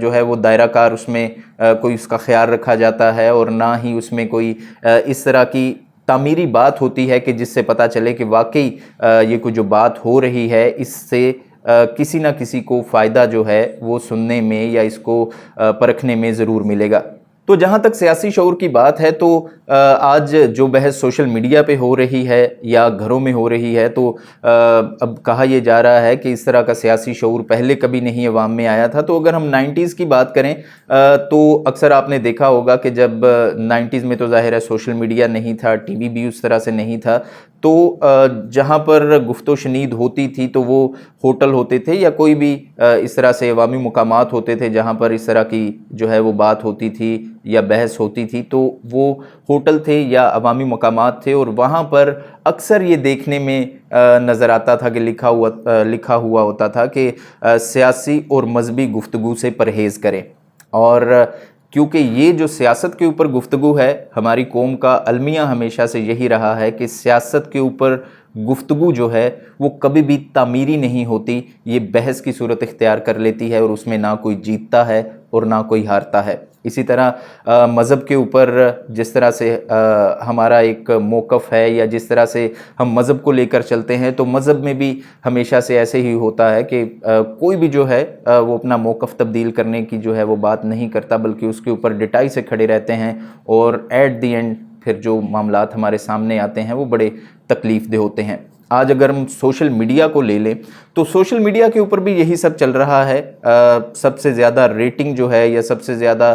جو ہے وہ دائرہ کار اس میں کوئی اس کا خیال رکھا جاتا ہے، اور نہ ہی اس میں کوئی اس طرح کی تعمیری بات ہوتی ہے کہ جس سے پتہ چلے کہ واقعی یہ کوئی جو بات ہو رہی ہے اس سے کسی نہ کسی کو فائدہ جو ہے وہ سننے میں یا اس کو پرکھنے میں ضرور ملے گا۔ تو جہاں تک سیاسی شعور کی بات ہے تو آج جو بحث سوشل میڈیا پہ ہو رہی ہے یا گھروں میں ہو رہی ہے، تو اب کہا یہ جا رہا ہے کہ اس طرح کا سیاسی شعور پہلے کبھی نہیں عوام میں آیا تھا۔ تو اگر ہم 90s کی بات کریں تو اکثر آپ نے دیکھا ہوگا کہ جب 90s میں تو ظاہر ہے سوشل میڈیا نہیں تھا، ٹی وی بھی اس طرح سے نہیں تھا، تو جہاں پر گفت و شنید ہوتی تھی تو وہ ہوٹل ہوتے تھے یا کوئی بھی اس طرح سے عوامی مقامات ہوتے تھے جہاں پر اس طرح کی جو ہے وہ بات ہوتی تھی یا بحث ہوتی تھی، تو وہ ہوٹل تھے یا عوامی مقامات تھے، اور وہاں پر اکثر یہ دیکھنے میں نظر آتا تھا کہ لکھا ہوا ہوتا تھا کہ سیاسی اور مذہبی گفتگو سے پرہیز کریں۔ اور کیونکہ یہ جو سیاست کے اوپر گفتگو ہے، ہماری قوم کا المیہ ہمیشہ سے یہی رہا ہے کہ سیاست کے اوپر گفتگو جو ہے وہ کبھی بھی تعمیری نہیں ہوتی، یہ بحث کی صورت اختیار کر لیتی ہے، اور اس میں نہ کوئی جیتتا ہے اور نہ کوئی ہارتا ہے۔ اسی طرح مذہب کے اوپر جس طرح سے ہمارا ایک موقف ہے یا جس طرح سے ہم مذہب کو لے کر چلتے ہیں، تو مذہب میں بھی ہمیشہ سے ایسے ہی ہوتا ہے کہ کوئی بھی جو ہے وہ اپنا موقف تبدیل کرنے کی جو ہے وہ بات نہیں کرتا، بلکہ اس کے اوپر ڈٹائی سے کھڑے رہتے ہیں، اور ایٹ دی اینڈ پھر جو معاملات ہمارے سامنے آتے ہیں وہ بڑے تکلیف دہ ہوتے ہیں۔ آج اگر ہم سوشل میڈیا کو لے لیں تو سوشل میڈیا کے اوپر بھی یہی سب چل رہا ہے۔ سب سے زیادہ ریٹنگ جو ہے یا سب سے زیادہ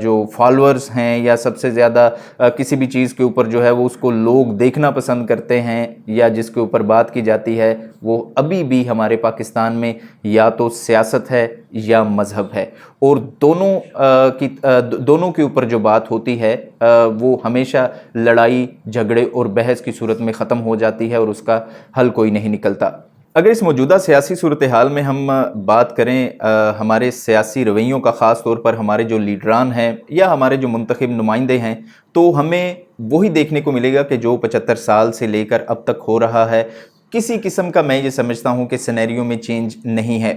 جو فالورز ہیں یا سب سے زیادہ کسی بھی چیز کے اوپر جو ہے وہ اس کو لوگ دیکھنا پسند کرتے ہیں یا جس کے اوپر بات کی جاتی ہے، وہ ابھی بھی ہمارے پاکستان میں یا تو سیاست ہے یا مذہب ہے، اور دونوں کے اوپر جو بات ہوتی ہے وہ ہمیشہ لڑائی جھگڑے اور بحث کی صورت میں ختم ہو جاتی ہے، اور اس کا حل کوئی نہیں نکلتا۔ اگر اس موجودہ سیاسی صورتحال میں ہم بات کریں ہمارے سیاسی رویوں کا، خاص طور پر ہمارے جو لیڈران ہیں یا ہمارے جو منتخب نمائندے ہیں، تو ہمیں وہی دیکھنے کو ملے گا کہ جو 75 سال سے لے کر اب تک ہو رہا ہے۔ کسی قسم کا میں یہ سمجھتا ہوں کہ سینیریو میں چینج نہیں ہے۔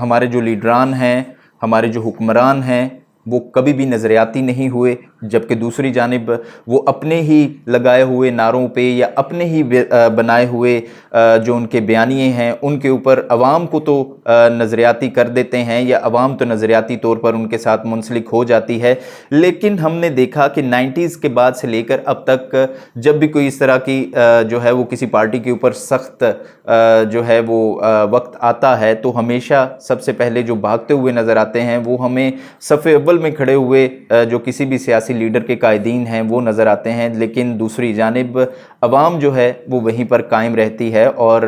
ہمارے جو لیڈران ہیں، ہمارے جو حکمران ہیں، وہ کبھی بھی نظریاتی نہیں ہوئے، جبکہ دوسری جانب وہ اپنے ہی لگائے ہوئے نعروں پہ یا اپنے ہی بنائے ہوئے جو ان کے بیانیے ہیں ان کے اوپر عوام کو تو نظریاتی کر دیتے ہیں، یا عوام تو نظریاتی طور پر ان کے ساتھ منسلک ہو جاتی ہے۔ لیکن ہم نے دیکھا کہ 90s کے بعد سے لے کر اب تک جب بھی کوئی اس طرح کی جو ہے وہ کسی پارٹی کے اوپر سخت جو ہے وہ وقت آتا ہے، تو ہمیشہ سب سے پہلے جو بھاگتے ہوئے نظر آتے ہیں وہ ہمیں صف اول میں کھڑے ہوئے جو کسی بھی سیاسی لیڈر کے قائدین ہیں وہ نظر آتے ہیں، لیکن دوسری جانب عوام جو ہے وہ وہیں پر قائم رہتی ہے، اور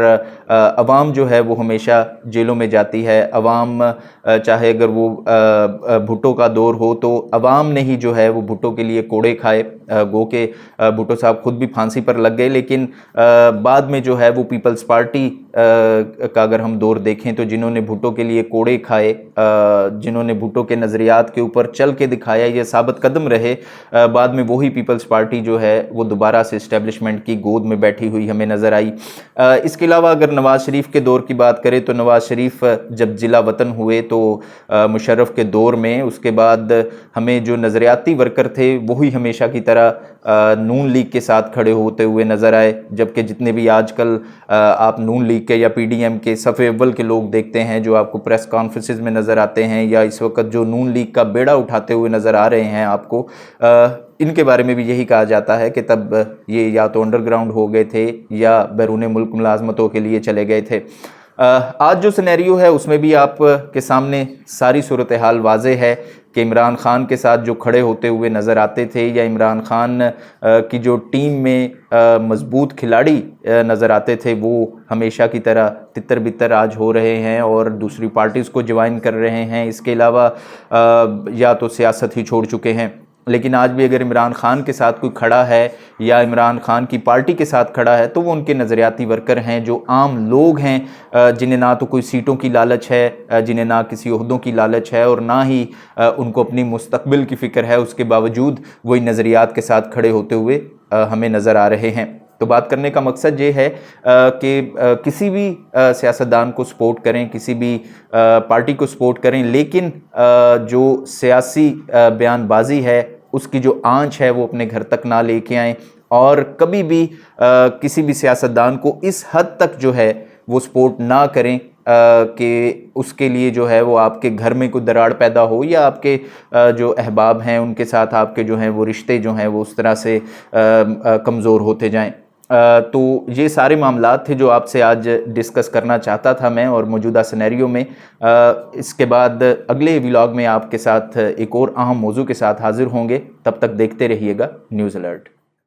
عوام جو ہے وہ ہمیشہ جیلوں میں جاتی ہے۔ عوام چاہے اگر وہ بھٹو کا دور ہو تو عوام نے ہی جو ہے وہ بھٹو کے لیے کوڑے کھائے، گو کہ بھٹو صاحب خود بھی پھانسی پر لگ گئے، لیکن بعد میں جو ہے وہ پیپلز پارٹی کا اگر ہم دور دیکھیں تو جنہوں نے بھٹو کے لیے کوڑے کھائے، جنہوں نے بھٹو کے نظریات کے اوپر چل کے دکھایا، یہ ثابت قدم رہے، بعد میں وہی پیپلز پارٹی جو ہے وہ دوبارہ سے اسٹیبلشمنٹ کی گود میں بیٹھی ہوئی ہمیں نظر آئی۔ اس کے علاوہ اگر نواز شریف کے دور کی بات کریں تو نواز شریف جب ضلع وطن ہوئے تو مشرف کے دور میں اس کے بعد ہمیں جو نظریاتی ورکر تھے وہی ہمیشہ کی طرح نون لیگ کے ساتھ کھڑے ہوتے ہوئے نظر آئے، جبکہ جتنے بھی آج کل آپ نون لیگ کے یا پی ڈی ایم کے صف اول کے لوگ دیکھتے ہیں جو آپ کو پریس کانفرنسز میں نظر آتے ہیں، یا اس وقت جو نون لیگ کا بیڑا اٹھاتے ہوئے نظر آ رہے ہیں آپ کو، ان کے بارے میں بھی یہی کہا جاتا ہے کہ تب یہ یا تو انڈر گراؤنڈ ہو گئے تھے یا بیرون ملک ملازمتوں کے لیے چلے گئے تھے۔ آج جو سینیریو ہے اس میں بھی آپ کے سامنے ساری صورتحال واضح ہے کہ عمران خان کے ساتھ جو کھڑے ہوتے ہوئے نظر آتے تھے یا عمران خان کی جو ٹیم میں مضبوط کھلاڑی نظر آتے تھے وہ ہمیشہ کی طرح تتر بتر آج ہو رہے ہیں اور دوسری پارٹیز کو جوائن کر رہے ہیں۔ اس کے علاوہ یا تو سیاست ہی چھوڑ چکے ہیں، لیکن آج بھی اگر عمران خان کے ساتھ کوئی کھڑا ہے یا عمران خان کی پارٹی کے ساتھ کھڑا ہے تو وہ ان کے نظریاتی ورکر ہیں، جو عام لوگ ہیں جنہیں نہ تو کوئی سیٹوں کی لالچ ہے، جنہیں نہ کسی عہدوں کی لالچ ہے، اور نہ ہی ان کو اپنی مستقبل کی فکر ہے، اس کے باوجود وہی نظریات کے ساتھ کھڑے ہوتے ہوئے ہمیں نظر آ رہے ہیں۔ تو بات کرنے کا مقصد یہ ہے کہ کسی بھی سیاستدان کو سپورٹ کریں، کسی بھی پارٹی کو سپورٹ کریں، لیکن جو سیاسی بیان بازی ہے اس کی جو آنچ ہے وہ اپنے گھر تک نہ لے کے آئیں، اور کبھی بھی کسی بھی سیاستدان کو اس حد تک جو ہے وہ سپورٹ نہ کریں کہ اس کے لیے جو ہے وہ آپ کے گھر میں کوئی دراڑ پیدا ہو، یا آپ کے جو احباب ہیں ان کے ساتھ آپ کے جو ہیں وہ رشتے جو ہیں وہ اس طرح سے کمزور ہوتے جائیں۔ تو یہ سارے معاملات تھے جو آپ سے آج ڈسکس کرنا چاہتا تھا میں، اور موجودہ سینیریو میں اس کے بعد اگلے ولاگ میں آپ کے ساتھ ایک اور اہم موضوع کے ساتھ حاضر ہوں گے۔ تب تک دیکھتے رہیے گا نیوز الرٹ۔